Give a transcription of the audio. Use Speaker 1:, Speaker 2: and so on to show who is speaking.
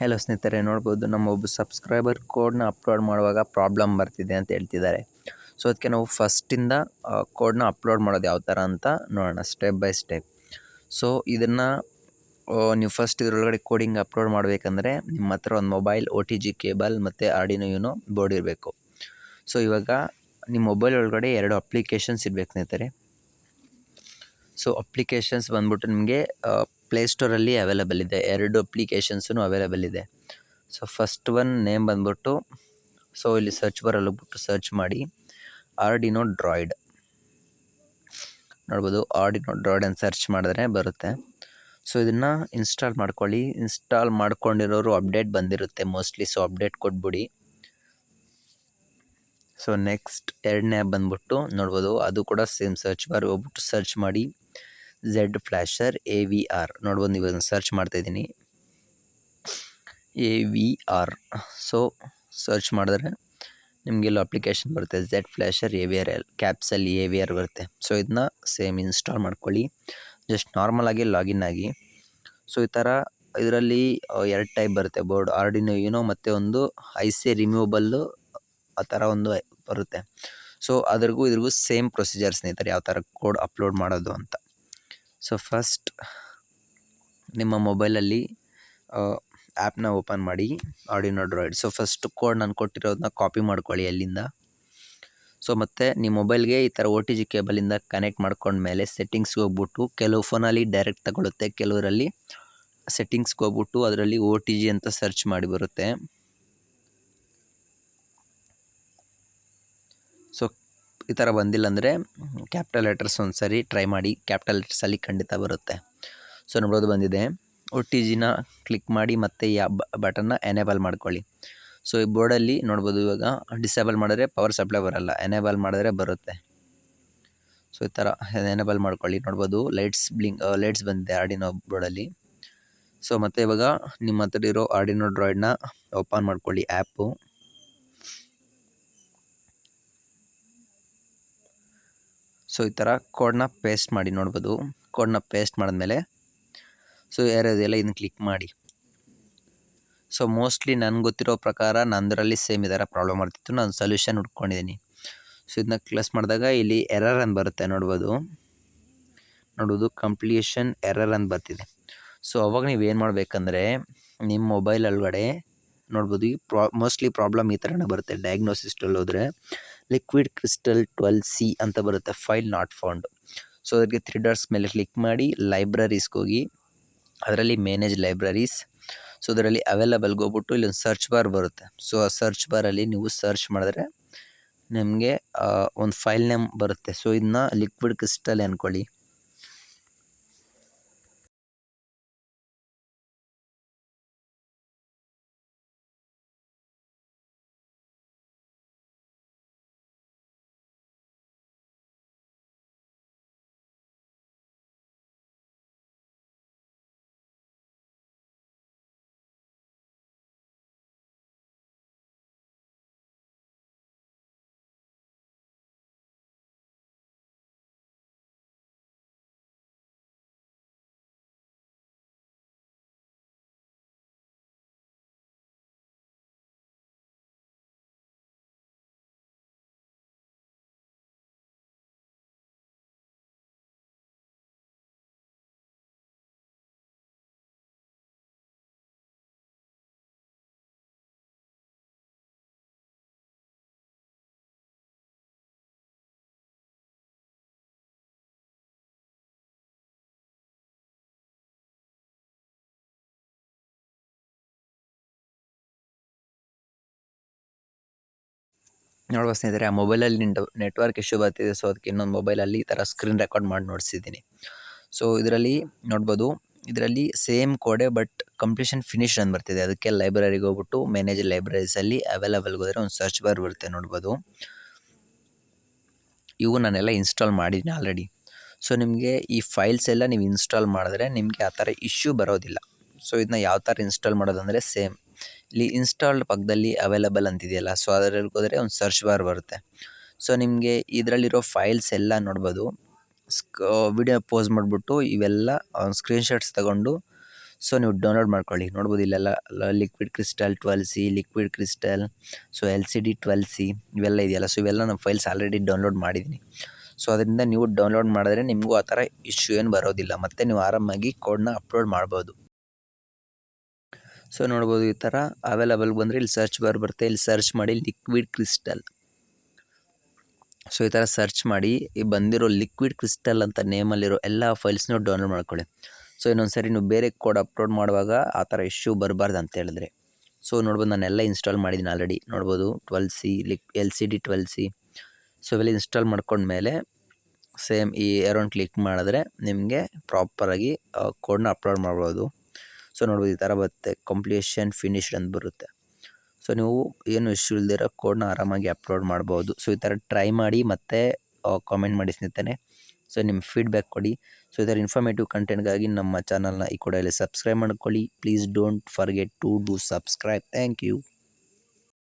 Speaker 1: Hello ಸ್ನೇಹಿತರೆ, ನೋಡ್ಬೋದು ನಮ್ಮ ಒಬ್ಬ ಸಬ್ಸ್ಕ್ರೈಬರ್ ಕೋಡ್ನ ಅಪ್ಲೋಡ್ ಮಾಡುವಾಗ ಪ್ರಾಬ್ಲಮ್ ಬರ್ತಿದೆ ಅಂತ ಹೇಳ್ತಿದ್ದಾರೆ. ಸೊ ಅದಕ್ಕೆ ನಾವು ಫಸ್ಟಿಂದ ಕೋಡ್ನ ಅಪ್ಲೋಡ್ ಮಾಡೋದು ಯಾವ ಥರ ಅಂತ ನೋಡೋಣ, ಸ್ಟೆಪ್ ಬೈ ಸ್ಟೆಪ್. ಸೊ ಇದನ್ನು ನೀವು ಫಸ್ಟ್ ಇದರೊಳಗಡೆ ಕೋಡಿಂಗ್ ಅಪ್ಲೋಡ್ ಮಾಡಬೇಕಂದ್ರೆ ನಿಮ್ಮ ಹತ್ರ ಒಂದು ಮೊಬೈಲ್, OTG ಕೇಬಲ್ ಮತ್ತು ಆರ್ಡಿನೋ ಯುನೋ ಬೋರ್ಡ್ ಇರಬೇಕು. ಸೊ ಇವಾಗ ನಿಮ್ಮ ಮೊಬೈಲ್ ಒಳಗಡೆ 2 ಅಪ್ಲಿಕೇಶನ್ಸ್ ಇರಬೇಕು ಸ್ನೇಹಿತರೆ. ಸೊ ಅಪ್ಲಿಕೇಶನ್ಸ್ ಬಂದ್ಬಿಟ್ಟು ನಿಮಗೆ ಪ್ಲೇಸ್ಟೋರಲ್ಲಿ ಅವೈಲೇಬಲ್ ಇದೆ. 2 ಅಪ್ಲಿಕೇಶನ್ಸೂ ಅವೈಲೇಬಲ್ ಇದೆ. ಸೊ ಫಸ್ಟ್ ಒನ್ ನೇಮ್ ಬಂದ್ಬಿಟ್ಟು, ಸೊ ಇಲ್ಲಿ ಸರ್ಚ್ ಬಾರಲ್ಲಿ ಹೋಗ್ಬಿಟ್ಟು ಸರ್ಚ್ ಮಾಡಿ ಆರ್ಡಿನೋ ಡ್ರಾಯ್ಡ್. ನೋಡ್ಬೋದು, ಆರ್ಡಿನೋ ಡ್ರಾಯ್ಡ್ ಅಂತ ಸರ್ಚ್ ಮಾಡಿದ್ರೆ ಬರುತ್ತೆ. ಸೊ ಇದನ್ನು ಇನ್ಸ್ಟಾಲ್ ಮಾಡ್ಕೊಳ್ಳಿ. ಇನ್ಸ್ಟಾಲ್ ಮಾಡ್ಕೊಂಡಿರೋರು ಅಪ್ಡೇಟ್ ಬಂದಿರುತ್ತೆ ಮೋಸ್ಟ್ಲಿ, ಸೊ ಅಪ್ಡೇಟ್ ಕೊಟ್ಬಿಡಿ. ಸೊ ನೆಕ್ಸ್ಟ್ ಎರಡನೇ ಆ್ಯಪ್ ಬಂದ್ಬಿಟ್ಟು ನೋಡ್ಬೋದು, ಅದು ಕೂಡ ಸೇಮ್ ಸರ್ಚ್ ಬಾರ್ ಹೋಗ್ಬಿಟ್ಟು ಸರ್ಚ್ ಮಾಡಿ Z ಫ್ಲ್ಯಾಷರ್ AVR. ನೋಡ್ಬೋದು, ನೀವು ಅದನ್ನು ಸರ್ಚ್ ಮಾಡ್ತಾಯಿದ್ದೀನಿ AVR. ಸೊ ಸರ್ಚ್ ಮಾಡಿದ್ರೆ ನಿಮಗೆಲ್ಲ ಅಪ್ಲಿಕೇಶನ್ ಬರುತ್ತೆ, Z ಫ್ಲ್ಯಾಷರ್ AVR ಕ್ಯಾಪ್ಸಲ್ಲಿ AVR ಬರುತ್ತೆ. ಸೊ ಇದನ್ನ ಸೇಮ್ ಇನ್ಸ್ಟಾಲ್ ಮಾಡ್ಕೊಳ್ಳಿ. ಜಸ್ಟ್ ನಾರ್ಮಲಾಗಿ ಲಾಗಿನ್ ಆಗಿ. ಸೊ ಈ ಥರ ಇದರಲ್ಲಿ 2 ಟೈಪ್ ಬರುತ್ತೆ ಬೋರ್ಡ್, ಆರ್ಡಿನೋ ಯುನೋ ಮತ್ತು ಒಂದು IC ರಿಮೂವಬಲ್ಲು, ಆ ಥರ ಒಂದು ಬರುತ್ತೆ. ಸೊ ಅದ್ರಿಗೂ ಇದ್ರಿಗೂ ಸೇಮ್ ಪ್ರೊಸೀಜರ್ ಸ್ನೇಹಿತರೆ, ಯಾವ ಥರ ಕೋಡ್ ಅಪ್ಲೋಡ್ ಮಾಡೋದು ಅಂತ. ಸೊ ಫಸ್ಟ್ ನಿಮ್ಮ ಮೊಬೈಲಲ್ಲಿ ಆ್ಯಪ್ನ ಓಪನ್ ಮಾಡಿ, Arduino Droid. So first code ನಾನು ಕೊಟ್ಟಿರೋದನ್ನ ಕಾಪಿ ಮಾಡ್ಕೊಳ್ಳಿ ಅಲ್ಲಿಂದ. ಸೊ ಮತ್ತು ನಿಮ್ಮ ಮೊಬೈಲ್ಗೆ ಈ ಥರ OTG ಕೇಬಲಿಂದ ಕನೆಕ್ಟ್ ಮಾಡ್ಕೊಂಡ್ಮೇಲೆ ಸೆಟ್ಟಿಂಗ್ಸ್ಗೆ ಹೋಗ್ಬಿಟ್ಟು, ಕೆಲವು ಫೋನಲ್ಲಿ ಡೈರೆಕ್ಟ್ ತಗೊಳುತ್ತೆ, ಕೆಲವರಲ್ಲಿ ಸೆಟ್ಟಿಂಗ್ಸ್ಗೆ ಹೋಗ್ಬಿಟ್ಟು ಅದರಲ್ಲಿ OTG ಅಂತ ಸರ್ಚ್ ಮಾಡಿ ಬರುತ್ತೆ. ಸೊ ಈ ಥರ ಬಂದಿಲ್ಲ ಅಂದರೆ ಕ್ಯಾಪಿಟಲ್ ಲೆಟರ್ಸ್ ಒಂದು ಸರಿ ಟ್ರೈ ಮಾಡಿ, ಕ್ಯಾಪಿಟಲ್ ಲೆಟರ್ಸಲ್ಲಿ ಖಂಡಿತ ಬರುತ್ತೆ. ಸೊ ನೋಡೋದು ಬಂದಿದೆ. OTGನ ಕ್ಲಿಕ್ ಮಾಡಿ ಮತ್ತು ಈ ಬಟನ್ನ ಎನೇಬಲ್ ಮಾಡ್ಕೊಳ್ಳಿ. ಸೊ ಈ ಬೋರ್ಡಲ್ಲಿ ನೋಡ್ಬೋದು, ಇವಾಗ ಡಿಸೇಬಲ್ ಮಾಡಿದ್ರೆ ಪವರ್ ಸಪ್ಲೈ ಬರೋಲ್ಲ, ಎನೇಬಲ್ ಮಾಡಿದ್ರೆ ಬರುತ್ತೆ. ಸೊ ಈ ಥರ ಎನೇಬಲ್ ಮಾಡ್ಕೊಳ್ಳಿ. ನೋಡ್ಬೋದು ಲೈಟ್ಸ್ ಬಂದಿದೆ ಆರ್ಡಿನೋ ಬೋರ್ಡಲ್ಲಿ. ಸೊ ಮತ್ತು ಇವಾಗ ನಿಮ್ಮ ಹತ್ರ ಇರೋ ಆರ್ಡಿನೋ ಡ್ರಾಯ್ಡ್ನ ಓಪನ್ ಮಾಡ್ಕೊಳ್ಳಿ ಆ್ಯಪು. ಸೊ ಈ ಥರ ಕೋಡ್ನ ಪೇಸ್ಟ್ ಮಾಡಿ. ನೋಡ್ಬೋದು, ಕೋಡ್ನ ಪೇಸ್ಟ್ ಮಾಡಿದ್ಮೇಲೆ ಸೊ ಯಾರ್ಯಾರೆಲ್ಲ ಇದನ್ನು ಕ್ಲಿಕ್ ಮಾಡಿ. ಸೊ ಮೋಸ್ಟ್ಲಿ ನನಗೆ ಗೊತ್ತಿರೋ ಪ್ರಕಾರ ನಂದರಲ್ಲಿ ಸೇಮ್ ಈ ಥರ ಪ್ರಾಬ್ಲಮ್ ಆಗ್ತಿತ್ತು, ನಾನು ಸೊಲ್ಯೂಷನ್ ಹುಡ್ಕೊಂಡಿದ್ದೀನಿ. ಸೊ ಇದನ್ನ ಕ್ಲಸ್ ಮಾಡಿದಾಗ ಇಲ್ಲಿ ಎರರ್ ಅಂತ ಬರುತ್ತೆ. ನೋಡ್ಬೋದು ಕಂಪ್ಲೀಷನ್ ಎರರ್ ಅಂತ ಬರ್ತಿದೆ. ಸೊ ಅವಾಗ ನೀವೇನು ಮಾಡಬೇಕಂದ್ರೆ, ನಿಮ್ಮ ಮೊಬೈಲ್ ಒಳಗಡೆ ನೋಡ್ಬೋದು, ಈ ಮೋಸ್ಟ್ಲಿ ಪ್ರಾಬ್ಲಮ್ ಈ ಥರನೇ ಬರುತ್ತೆ. ಡಯಾಗ್ನೋಸಿಸ್ಟಲ್ಲಿ ಹೋದರೆ ಲಿಕ್ವಿಡ್ ಕ್ರಿಸ್ಟಲ್ 12C ಅಂತ ಬರುತ್ತೆ, ಫೈಲ್ ನಾಟ್ ಫೌಂಡ್. ಸೊ ಅದಕ್ಕೆ 3 ಡಾಟ್ಸ್ ಮೇಲೆ ಕ್ಲಿಕ್ ಮಾಡಿ ಲೈಬ್ರರೀಸ್ಗೆ ಹೋಗಿ, ಅದರಲ್ಲಿ ಮ್ಯಾನೇಜ್ ಲೈಬ್ರರೀಸ್. ಸೊ ಅದರಲ್ಲಿ ಅವೈಲೇಬಲ್ಗೆ ಹೋಗ್ಬಿಟ್ಟು ಇಲ್ಲೊಂದು ಸರ್ಚ್ ಬಾರ್ ಬರುತ್ತೆ. ಸೊ ಆ ಸರ್ಚ್ ಬಾರಲ್ಲಿ ನೀವು ಸರ್ಚ್ ಮಾಡಿದ್ರೆ ನಿಮಗೆ ಒಂದು ಫೈಲ್ ನೇಮ್ ಬರುತ್ತೆ. ಸೊ ಇದನ್ನ ಲಿಕ್ವಿಡ್ ಕ್ರಿಸ್ಟಲ್ ಅಂದ್ಕೊಳ್ಳಿ. ನೋಡುವ ಸ್ನೇಹಿತರೆ, ಆ ಮೊಬೈಲಲ್ಲಿ ನೆಟ್ವರ್ಕ್ ಇಶ್ಯೂ ಬರ್ತಿದೆ. ಸೊ ಅದಕ್ಕೆ ಇನ್ನೊಂದು ಮೊಬೈಲಲ್ಲಿ ಈ ಥರ ಸ್ಕ್ರೀನ್ ರೆಕಾರ್ಡ್ ಮಾಡಿ ನೋಡಿಸಿದ್ದೀನಿ. ಸೊ ಇದರಲ್ಲಿ ನೋಡ್ಬೋದು, ಇದರಲ್ಲಿ ಸೇಮ್ ಕೋಡೆ ಬಟ್ ಕಂಪ್ಲೀಷನ್ ಫಿನಿಶ್ ಅಂತ ಬರ್ತಿದೆ. ಅದಕ್ಕೆ ಲೈಬ್ರರಿಗೆ ಹೋಗ್ಬಿಟ್ಟು ಮ್ಯಾನೇಜ್ ಲೈಬ್ರರೀಸಲ್ಲಿ ಅವೈಲೇಬಲ್ಗೆ ಹೋದರೆ ಒಂದು ಸರ್ಚ್ ಬಾರ್ ಬರುತ್ತೆ. ನೋಡ್ಬೋದು, ಇವು ನಾನೆಲ್ಲ ಇನ್ಸ್ಟಾಲ್ ಮಾಡಿದ್ದೀನಿ ಆಲ್ರೆಡಿ. ಸೊ ನಿಮಗೆ ಈ ಫೈಲ್ಸ್ ಎಲ್ಲ ನೀವು ಇನ್ಸ್ಟಾಲ್ ಮಾಡಿದ್ರೆ ನಿಮಗೆ ಆ ಥರ ಇಶ್ಯೂ ಬರೋದಿಲ್ಲ. ಸೊ ಇದನ್ನ ಯಾವ ಥರ ಇನ್ಸ್ಟಾಲ್ ಮಾಡೋದಂದರೆ ಸೇಮ್ ಇಲ್ಲಿ ಇನ್ಸ್ಟಾಲ್ಡ್ ಪಕ್ಕದಲ್ಲಿ ಅವೈಲೇಬಲ್ ಅಂತಿದೆಯಲ್ಲ, ಸೊ ಅದರಲ್ಲಿ ಹೋದರೆ ಒಂದು ಸರ್ಚ್ ಬಾರ್ ಬರುತ್ತೆ. ಸೊ ನಿಮಗೆ ಇದರಲ್ಲಿರೋ ಫೈಲ್ಸ್ ಎಲ್ಲ ನೋಡ್ಬೋದು. ವಿಡಿಯೋ ಪೋಸ್ ಮಾಡಿಬಿಟ್ಟು ಇವೆಲ್ಲ ಸ್ಕ್ರೀನ್ಶಾಟ್ಸ್ ತಗೊಂಡು ಸೊ ನೀವು ಡೌನ್ಲೋಡ್ ಮಾಡ್ಕೊಳ್ಳಿ. ನೋಡ್ಬೋದು ಇಲ್ಲೆಲ್ಲ liquid crystal 12C, liquid crystal, so LCD 12C ಇವೆಲ್ಲ ಇದೆಯಲ್ಲ. ಸೊ ಇವೆಲ್ಲ ನಾನು ಫೈಲ್ಸ್ ಆಲ್ರೆಡಿ ಡೌನ್ಲೋಡ್ ಮಾಡಿದ್ದೀನಿ. ಸೊ ಅದರಿಂದ ನೀವು ಡೌನ್ಲೋಡ್ ಮಾಡಿದ್ರೆ ನಿಮಗೂ ಆ ಥರ ಇಶ್ಯೂ ಏನು ಬರೋದಿಲ್ಲ. ಮತ್ತು ನೀವು ಆರಾಮಾಗಿ ಕೋಡ್ನ ಅಪ್ಲೋಡ್ ಮಾಡ್ಬೋದು. ಸೊ ನೋಡ್ಬೋದು ಈ ಥರ ಅವೈಲಬಲ್ ಬಂದರೆ ಇಲ್ಲಿ ಸರ್ಚ್ ಬಾರ್ ಬರುತ್ತೆ. ಇಲ್ಲಿ ಸರ್ಚ್ ಮಾಡಿ ಲಿಕ್ವಿಡ್ ಕ್ರಿಸ್ಟಲ್. ಸೊ ಈ ಥರ ಸರ್ಚ್ ಮಾಡಿ ಈ ಬಂದಿರೋ ಲಿಕ್ವಿಡ್ ಕ್ರಿಸ್ಟಲ್ ಅಂತ ನೇಮಲ್ಲಿರೋ ಎಲ್ಲ ಫೈಲ್ಸ್ನ ಡೌನ್ಲೋಡ್ ಮಾಡ್ಕೊಳ್ಳಿ. ಸೊ ಇನ್ನೊಂದು ಸರಿ ನೀವು ಬೇರೆ ಕೋಡ್ ಅಪ್ಲೋಡ್ ಮಾಡುವಾಗ ಆ ಥರ ಇಶ್ಯೂ ಬರಬಾರ್ದು ಅಂತ ಹೇಳಿದ್ರೆ. ಸೊ ನೋಡ್ಬೋದು ನಾನೆಲ್ಲ ಇನ್ಸ್ಟಾಲ್ ಮಾಡಿದ್ದೀನಿ ಆಲ್ರೆಡಿ. ನೋಡ್ಬೋದು 12C, LCD 12C. ಸೊ ಇವೆಲ್ಲ ಇನ್ಸ್ಟಾಲ್ ಮಾಡ್ಕೊಂಡ್ಮೇಲೆ ಸೇಮ್ ಈ ಏರೋನ್ ಕ್ಲಿಕ್ ಮಾಡಿದ್ರೆ ನಿಮಗೆ ಪ್ರಾಪರಾಗಿ ಕೋಡ್ನ ಅಪ್ಲೋಡ್ ಮಾಡ್ಬೋದು. ಸೊ ನೋಡ್ಬೋದು ಈ ಥರ ಬರುತ್ತೆ, ಕಂಪ್ಲೀಷನ್ ಫಿನಿಶ್ಡ್ ಅಂತ ಬರುತ್ತೆ. ಸೊ ನೀವು ಏನು ಇಶ್ಯೂ ಇಲ್ದಿರೋ ಕೋಡ್ನ ಆರಾಮಾಗಿ ಅಪ್ಲೋಡ್ ಮಾಡ್ಬೋದು. ಸೊ ಈ ಥರ ಟ್ರೈ ಮಾಡಿ ಮತ್ತು ಕಾಮೆಂಟ್ ಮಾಡಿ ಸ್ನೇಹಿತರೆ. ಸೊ ನಿಮ್ಮ ಫೀಡ್ಬ್ಯಾಕ್ ಕೊಡಿ. ಸೊ ಈ ಥರ ಇನ್ಫಾರ್ಮೇಟಿವ್ ಕಂಟೆಂಟ್ಗಾಗಿ ನಮ್ಮ ಚಾನಲ್ನ ಈ ಕೂಡಲೇ ಸಬ್ಸ್ಕ್ರೈಬ್ ಮಾಡ್ಕೊಳ್ಳಿ. Please don't forget to do subscribe. Thank you.